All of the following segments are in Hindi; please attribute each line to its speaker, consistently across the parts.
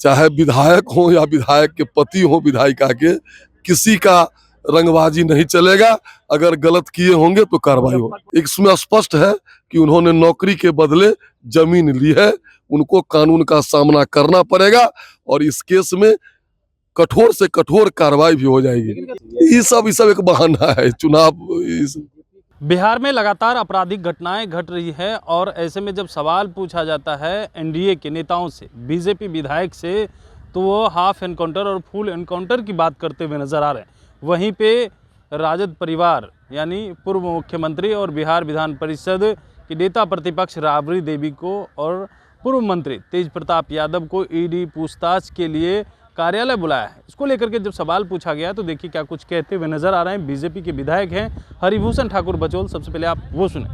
Speaker 1: चाहे विधायक हो या विधायक के पति हो विधायिका के, किसी का रंगबाजी नहीं चलेगा। अगर गलत किए होंगे तो कार्रवाई होगी। इसमें स्पष्ट है कि उन्होंने नौकरी के बदले जमीन ली है, उनको कानून का सामना करना पड़ेगा और इस केस में कठोर से कठोर कार्रवाई भी हो जाएगी। ये सब एक बहाना है चुनाव।
Speaker 2: बिहार में लगातार आपराधिक घटनाएं घट रही है और ऐसे में जब सवाल पूछा जाता है एनडीए के नेताओं से, बीजेपी विधायक से, तो वो हाफ एनकाउंटर और फुल एनकाउंटर की बात करते हुए नजर आ रहे हैं। वहीं पे राजद परिवार यानी पूर्व मुख्यमंत्री और बिहार विधान परिषद की नेता प्रतिपक्ष राबड़ी देवी को और पूर्व मंत्री तेज प्रताप यादव को ईडी पूछताछ के लिए कार्यालय बुलाया है। इसको लेकर के जब सवाल पूछा गया तो देखिए क्या कुछ कहते हुए नजर आ रहे हैं। बीजेपी के विधायक हैं हरिभूषण ठाकुर बचौल। सबसे पहले आप वो सुने।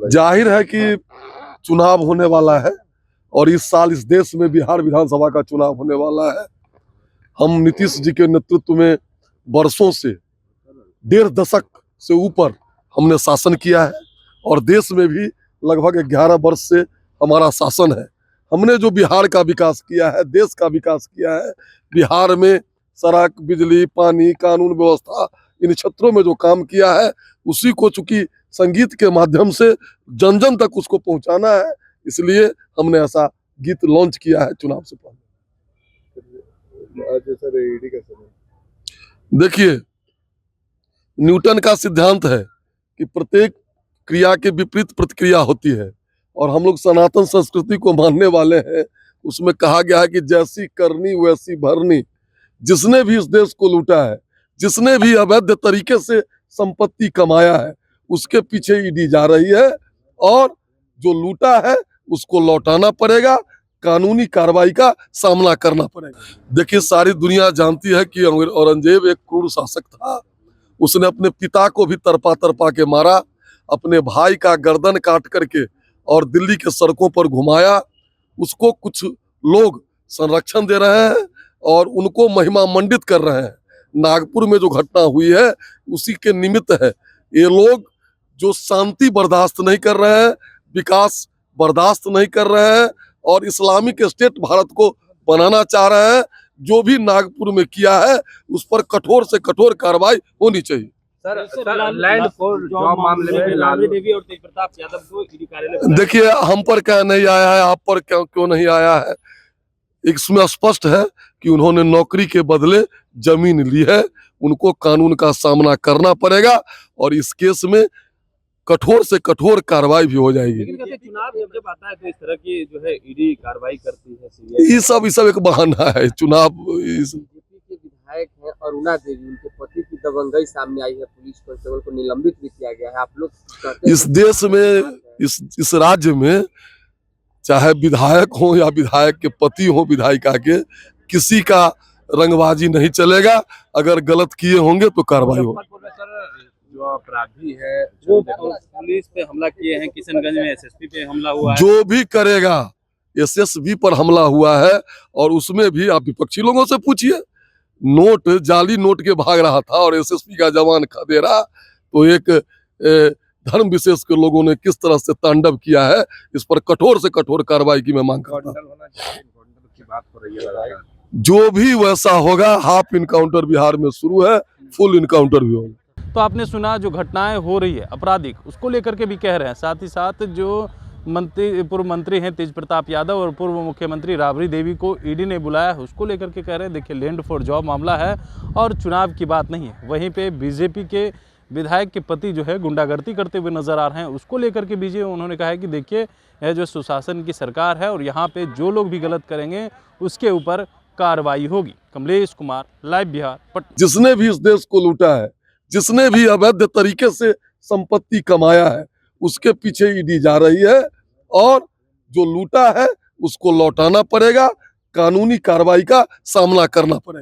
Speaker 1: जाहिर है कि चुनाव होने वाला है और इस साल इस देश में बिहार विधानसभा का चुनाव होने वाला है। हम नीतीश जी के नेतृत्व में वर्षों से, 1.5 दशक से ऊपर हमने शासन किया है और देश में भी लगभग 11 वर्ष से हमारा शासन है। हमने जो बिहार का विकास किया है, देश का विकास किया है, बिहार में सड़क, बिजली, पानी, कानून व्यवस्था, इन क्षेत्रों में जो काम किया है उसी को चूंकि संगीत के माध्यम से जन जन तक उसको पहुंचाना है, इसलिए हमने ऐसा गीत लॉन्च किया है चुनाव से पहले। देखिए, न्यूटन का सिद्धांत है कि प्रत्येक क्रिया के विपरीत प्रतिक्रिया होती है और हम लोग सनातन संस्कृति को मानने वाले हैं। उसमें कहा गया है कि जैसी करनी वैसी भरनी। जिसने भी इस देश को लूटा है, जिसने भी अवैध तरीके से संपत्ति कमाया है, उसके पीछे ईडी जा रही है और जो लूटा है उसको लौटाना पड़ेगा, कानूनी कार्रवाई का सामना करना पड़ेगा। देखिए, सारी दुनिया जानती है कि औरंगजेब एक क्रूर शासक था। उसने अपने पिता को भी तरपा तरपा के मारा, अपने भाई का गर्दन काट करके और दिल्ली के सड़कों पर घुमाया। उसको कुछ लोग संरक्षण दे रहे हैं और उनको महिमा मंडित कर रहे हैं। नागपुर में जो घटना हुई है उसी के निमित्त है। ये लोग जो शांति बर्दाश्त नहीं कर रहे हैं, विकास बर्दाश्त नहीं कर रहे हैं और इस्लामिक स्टेट भारत को बनाना चाह रहे हैं। जो भी नागपुर में किया है उस पर कठोर से कठोर कार्रवाई होनी चाहिए।
Speaker 3: सर, लैंड फॉर जॉब मामले में राबड़ी देवी और तेज प्रताप यादव को ईडी कार्यालय,
Speaker 1: देखिए, हम पर क्या नहीं आया है, आप पर क्यों नहीं आया है। इसमें स्पष्ट है कि उन्होंने नौकरी के बदले जमीन ली है, उनको कानून का सामना करना पड़ेगा और इस केस में कठोर से कठोर कार्रवाई भी हो जाएगी।
Speaker 3: चुनाव जब आता है तो इस तरह की जो है ईडी कार्रवाई करती है।
Speaker 1: ये सब एक बहाना है चुनाव।
Speaker 3: बीजेपी के विधायक है अरुणा देवी, उनके पति की दबंगई सामने आई है, पुलिस कांस्टेबल को निलंबित भी किया गया है। आप लोग
Speaker 1: इस देश में, इस राज्य में, चाहे विधायक हो या विधायक के पति हो विधायिका के, किसी का रंगबाजी नहीं चलेगा। अगर गलत किए होंगे तो कार्रवाई होगी।
Speaker 3: जो अपराधी है वो पुलिस पे हमला किए हैं, किशनगंज में एसएसपी पे हमला हुआ है।
Speaker 1: जो भी करेगा, एसएसबी पर हमला हुआ है और उसमें भी आप विपक्षी लोगों से पूछिए। नोट, जाली नोट के भाग रहा था और एसएसपी का जवान दे रहा, तो एक धर्म विशेष के लोगों ने किस तरह से तांडव किया है, इस पर कठोर से कठोर कार्रवाई की मैं मांग करता हूं। जो भी वैसा होगा, हाफ इनकाउंटर बिहार में शुरू है, फुल इनकाउंटर भी होगा।
Speaker 2: तो आपने सुना जो घटनाएं हो रही है आपराधिक, उसको लेकर के भी कह रहे हैं। साथ ही साथ जो पूर्व मंत्री हैं तेज प्रताप यादव और पूर्व मुख्यमंत्री राबड़ी देवी को ईडी ने बुलाया है, उसको लेकर के कह रहे हैं देखिए लैंड फॉर जॉब मामला है और चुनाव की बात नहीं है। वहीं पे बीजेपी के विधायक के पति जो है गुंडागर्दी करते हुए नजर आ रहे हैं, उसको लेकर के बीजेपी उन्होंने कहा है कि देखिए यह जो सुशासन की सरकार है और यहाँ पे जो लोग भी गलत करेंगे उसके ऊपर कार्रवाई होगी। कमलेश कुमार, लाइव बिहार, पटना।
Speaker 1: जिसने भी इस देश को लूटा है, जिसने भी अवैध तरीके से संपत्ति कमाया है, उसके पीछे ईडी जा रही है और जो लूटा है उसको लौटाना पड़ेगा, कानूनी कार्रवाई का सामना करना पड़ेगा।